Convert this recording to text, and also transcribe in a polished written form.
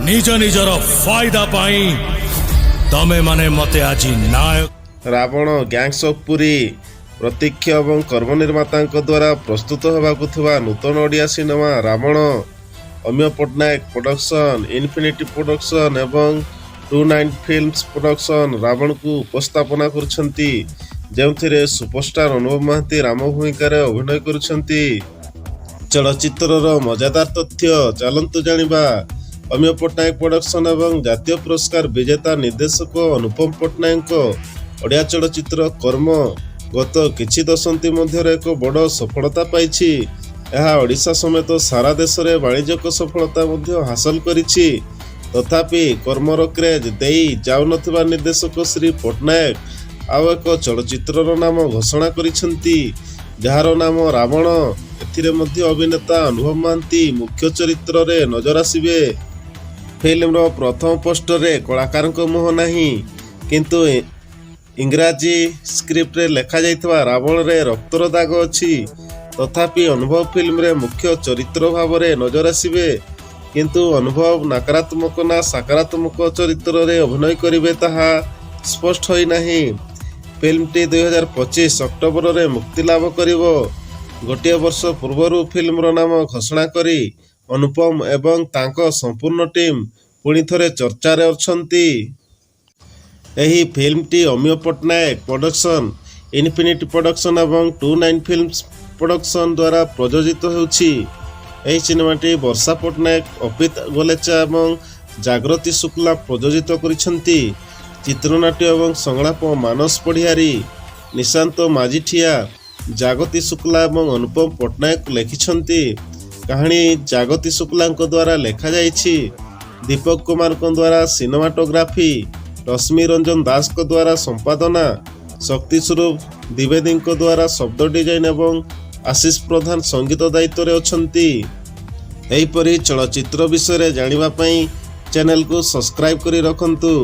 निज निजर फायदा पाई तमे माने मते आज नायक रावण गैंग्स ऑफ पुरी प्रतीक्ष और कर्म निर्माता द्वारा प्रस्तुत होगाकु थिबा नूतन Odia cinema Ravan Amiya Patnaik production infinity production एवं 29 फिल्म्स प्रोडक्शन रावण को उपस्थापना करछंती जेउथिरे सुपरस्टार अनुभव महांती राम भूमिकार अभिनय करछंती। चलचित्रर मजादार तथ्य चलंतु जानिबा। अमिय पट्टनायक प्रोडक्शन एवं जातीय पुरस्कार विजेता निर्देशक अनुपम पट्टनायक ओडिया चलचित्र कर्म गत किछि दशंधि मध्य एक बड़ सफलता पाइछि। यह ओडिशा समेत सारा देश में वाणिज्यिक सफलता हासिल करिछि। तथापि कर्मर क्रेज देई जाउनथिबा निर्देशक श्री पट्टनायक आउ एक चलचित्रर नाम घोषणा करिसेंती जार नाम रावण। एथिरे मध्य अभिनेता अनुभव महांती मुख्य चरित्र रे नजर आसिबे। फिल्म प्रथम पोस्टर रे कलाकार मुह नाही किंतु इंग्राजी स्क्रिप्ट रे लेखा जाइतबा रावण रे रक्तर दाग अछि। तथापि अनुभव फिल्म रे मुख्य चरित्र भाव रे नजर आसिबे किंतु अनुभव नकारात्मक ना सकारात्मक चरित्र रे अभिनय करिवे ताहा स्पष्ट होई नाही। फिल्म टी 2025 अक्टोबर रे मुक्ति लाभ करिवो। गोटे वर्ष पूर्व फिल्म नाम घोषणा करी अनुपम एवं तांको संपूर्ण टीम पुणी थरे चर्चा रे अछंती। एही फिल्म टी Amiya Patnaik production infinity production एवं 29 फिल्म्स प्रोडक्शन द्वारा प्रयोजित होउछि। एही सिनेमाटी वर्षा पट्टनायक अपित गोलेचा एवं जागृति शुक्ला प्रयोजित करिसेंती। चित्रनाट्य एवं संलाप मानस पढ़ियारी निशांत माझीठिया जागति शुक्ला एवं अनुपम पट्टनायक लिखिछंती। कहानी जागति शुक्ला द्वारा लेखा जाइछि। दीपक कुमार द्वारा सिनेमाटोग्राफी रश्मि रंजन दास द्वारा संपादना शक्ति स्वरूप द्विवेदी द्वारा शब्द डिजाइन एवं आशीष प्रधान संगीत दायित्व रे अछंती। एहिपरि चलचित्र विषय जानिबा पई चैनल को सब्सक्राइब करी रखंतु।